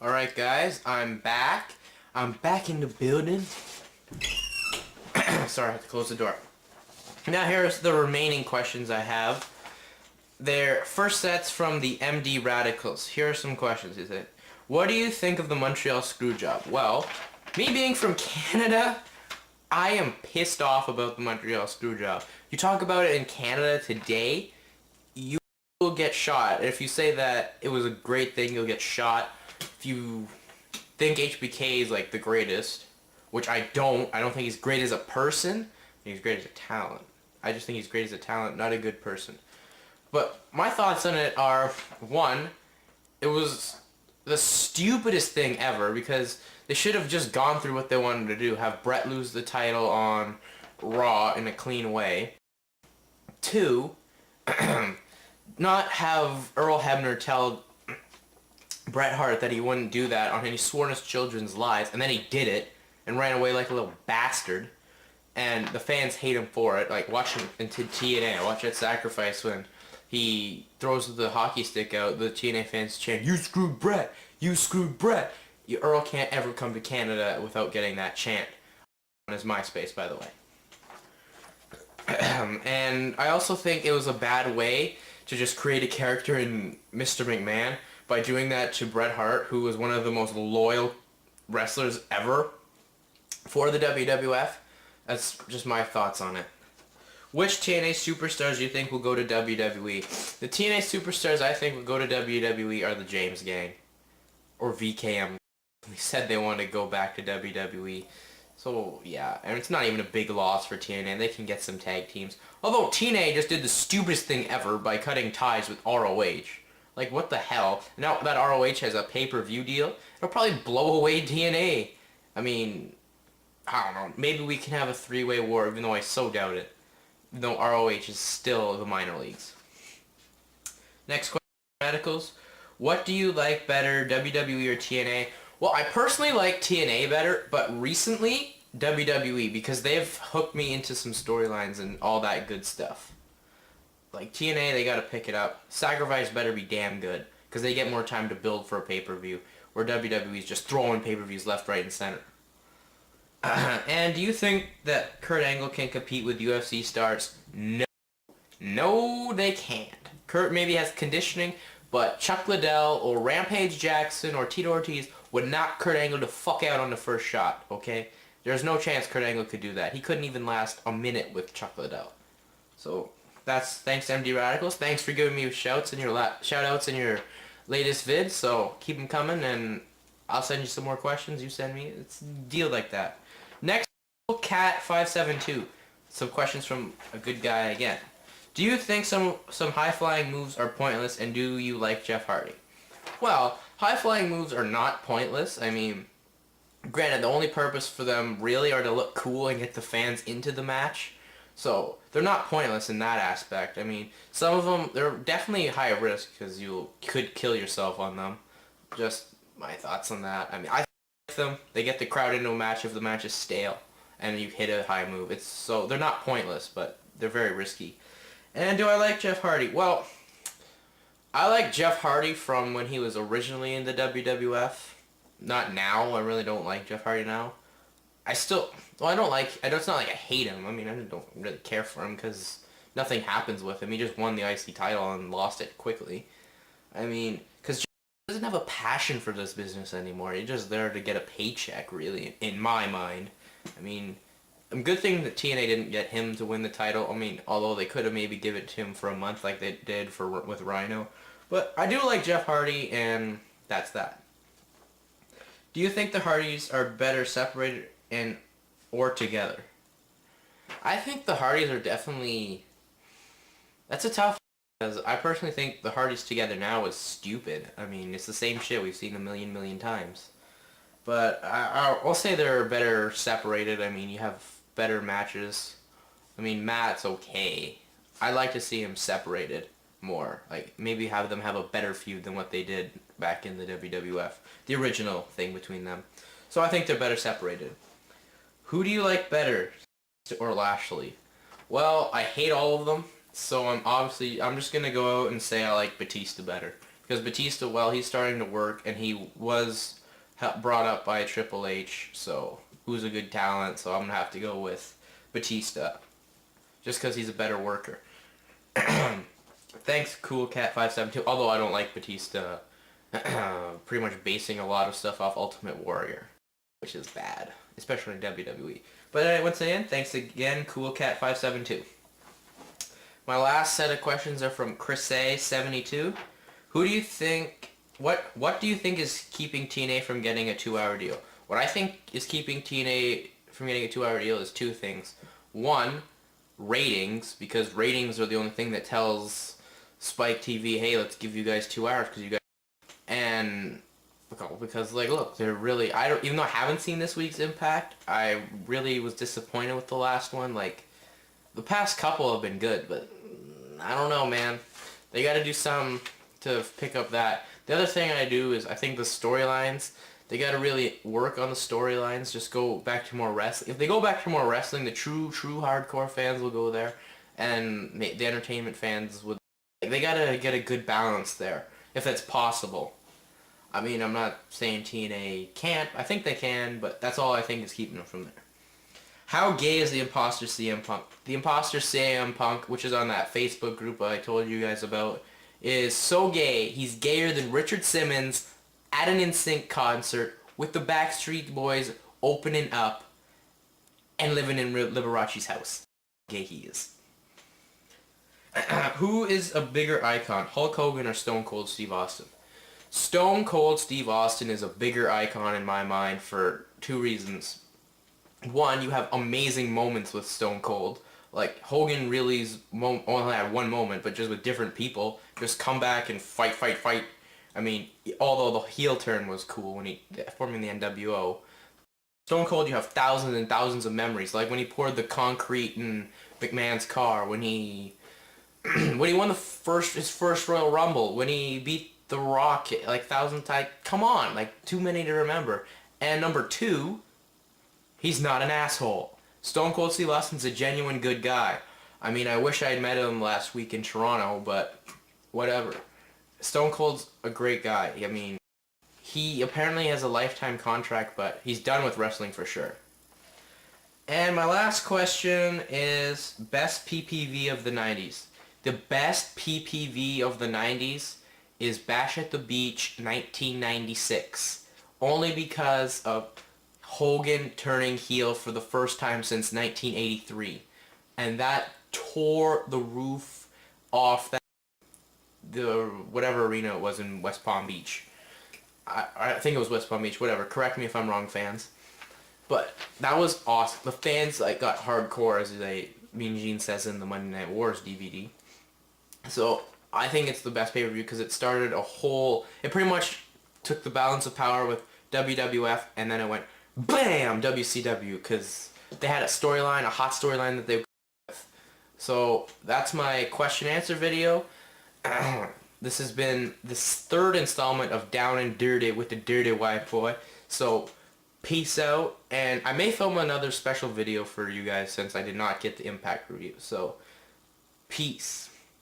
Alright guys, I'm back. I'm back in the building. Sorry, I have to close the door. Now here's the remaining questions I have. They're first sets from the MD Radicals. Here are some questions. Is it? What do you think of the Montreal Screwjob? Well, me being from Canada, I am pissed off about the Montreal Screwjob. You talk about it in Canada today, you will get shot. If you say that it was a great thing, you'll get shot. If you think HBK is like the greatest, which I don't think he's great as a person, I think he's great as a talent. I just think he's great as a talent, not a good person. But my thoughts on it are, one, it was the stupidest thing ever because they should have just gone through what they wanted to do, have Brett lose the title on Raw in a clean way. Two, not have Earl Hebner tell Bret Hart that he wouldn't do that and he swore on his children's lives, and then he did it and ran away like a little bastard, and the fans hate him for it. Like, watch him into TNA, watch that sacrifice when he throws the hockey stick out, the TNA fans chant, "You screwed Bret! You screwed Bret!" Earl can't ever come to Canada without getting that chant on his MySpace, by the way. And I also think it was a bad way to just create a character in Mr. McMahon by doing that to Bret Hart, who was one of the most loyal wrestlers ever for the WWF. That's just my thoughts on it. Which TNA superstars do you think will go to WWE? The TNA superstars I think will go to WWE are the James Gang. Or VKM. They said they wanted to go back to WWE. So, yeah. And it's not even a big loss for TNA. They can get some tag teams. Although TNA just did the stupidest thing ever by cutting ties with ROH. Like, what the hell? Now that ROH has a pay-per-view deal, it'll probably blow away TNA. I mean, I don't know. Maybe we can have a three-way war, even though I so doubt it. Even though ROH is still the minor leagues. Next question, Radicals. What do you like better, WWE or TNA? Well, I personally like TNA better, but recently, WWE, because they've hooked me into some storylines and all that good stuff. Like, TNA, they gotta pick it up. Sacrifice better be damn good, because they get more time to build for a pay-per-view, where WWE is just throwing pay-per-views left, right, and center. And do you think that Kurt Angle can compete with UFC stars? No. No, they can't. Kurt maybe has conditioning, but Chuck Liddell or Rampage Jackson or Tito Ortiz would knock Kurt Angle the fuck out on the first shot, okay? There's no chance Kurt Angle could do that. He couldn't even last a minute with Chuck Liddell. So, that's thanks to MD Radicals. Thanks for giving me shout-outs in your latest vids, so keep them coming, and I'll send you some more questions you send me. It's a deal like that. Next, Cat572. Some questions from a good guy again. Do you think some high-flying moves are pointless, and do you like Jeff Hardy? Well, high-flying moves are not pointless. I mean, granted, the only purpose for them really are to look cool and get the fans into the match. So, they're not pointless in that aspect. I mean, some of them, they're definitely high risk because you could kill yourself on them. Just my thoughts on that. I mean, I like them. They get the crowd into a match if the match is stale and you hit a high move. So they're not pointless, but they're very risky. And do I like Jeff Hardy? Well, I like Jeff Hardy from when he was originally in the WWF. Not now. I really don't like Jeff Hardy now. It's not like I hate him. I mean, I don't really care for him because nothing happens with him. He just won the IC title and lost it quickly. I mean, because Jeff doesn't have a passion for this business anymore. He's just there to get a paycheck, really, in my mind. I mean, a good thing that TNA didn't get him to win the title. I mean, although they could have maybe given it to him for a month like they did with Rhino. But I do like Jeff Hardy, and that's that. Do you think the Hardys are better separated or together? I think the Hardys are definitely... That's a tough... Because I personally think the Hardys together now is stupid. I mean, it's the same shit we've seen a million times. But I'll say they're better separated. I mean, you have better matches. I mean, Matt's okay. I'd like to see him separated more. Like, maybe have them have a better feud than what they did back in the WWF. The original thing between them. So I think they're better separated. Who do you like better, or Lashley? Well, I hate all of them. So I'm just gonna go out and say I like Batista better. Because Batista, well, he's starting to work, and he was brought up by Triple H, so who's a good talent, so I'm going to have to go with Batista. Just because he's a better worker. Thanks, CoolCat572, although I don't like Batista pretty much basing a lot of stuff off Ultimate Warrior, which is bad, especially in WWE. But once again, thanks again, CoolCat572. My last set of questions are from Chris72. Who do you think, what do you think is keeping TNA from getting a 2-hour deal? What I think is keeping TNA from getting a 2-hour deal is two things. One, ratings, because ratings are the only thing that tells Spike TV, hey, let's give you guys 2 hours, because you guys, and because like, look, they're really, even though I haven't seen this week's Impact, I really was disappointed with the last one. Like, the past couple have been good, but I don't know, man. They got to do something to pick up that. The other thing I do is I think the storylines, they got to really work on the storylines. Just go back to more wrestling. If they go back to more wrestling, the true hardcore fans will go there, and the entertainment fans would. They got to get a good balance there, if that's possible. I mean, I'm not saying TNA can't. I think they can, but that's all I think is keeping them from there. How gay is the Imposter CM Punk? The Imposter CM Punk, which is on that Facebook group I told you guys about, is so gay. He's gayer than Richard Simmons at an NSYNC concert with the Backstreet Boys opening up and living in Liberace's house. Gay he is. Who is a bigger icon, Hulk Hogan or Stone Cold Steve Austin? Stone Cold Steve Austin is a bigger icon in my mind for two reasons. One, you have amazing moments with Stone Cold. Like, Hogan really only had one moment, but just with different people. Just come back and fight. I mean, although the heel turn was cool when he forming the NWO. Stone Cold, you have thousands and thousands of memories. Like when he poured the concrete in McMahon's car, when he won his first Royal Rumble, when he beat The Rock like thousand times. Come on, like too many to remember. And number two, he's not an asshole. Stone Cold Steve Austin's a genuine good guy. I mean, I wish I had met him last week in Toronto, but whatever. Stone Cold's a great guy. I mean, he apparently has a lifetime contract, but he's done with wrestling for sure. And my last question is best PPV of the 90s. The best PPV of the 90s is Bash at the Beach 1996. Only because of Hogan turning heel for the first time since 1983. And that tore the roof off the whatever arena it was in West Palm Beach. I think it was West Palm Beach, whatever. Correct me if I'm wrong, fans. But that was awesome. The fans like got hardcore, as Mean Gene says in the Monday Night Wars DVD. So I think it's the best pay-per-view because it started it pretty much took the balance of power with WWF, and then it went BAM! WCW, because they had a hot storyline that they with. So that's my question answer video. This has been this third installment of Down and Dirty with the Dirrtywhytboi. So peace out, and I may film another special video for you guys since I did not get the Impact review. So peace.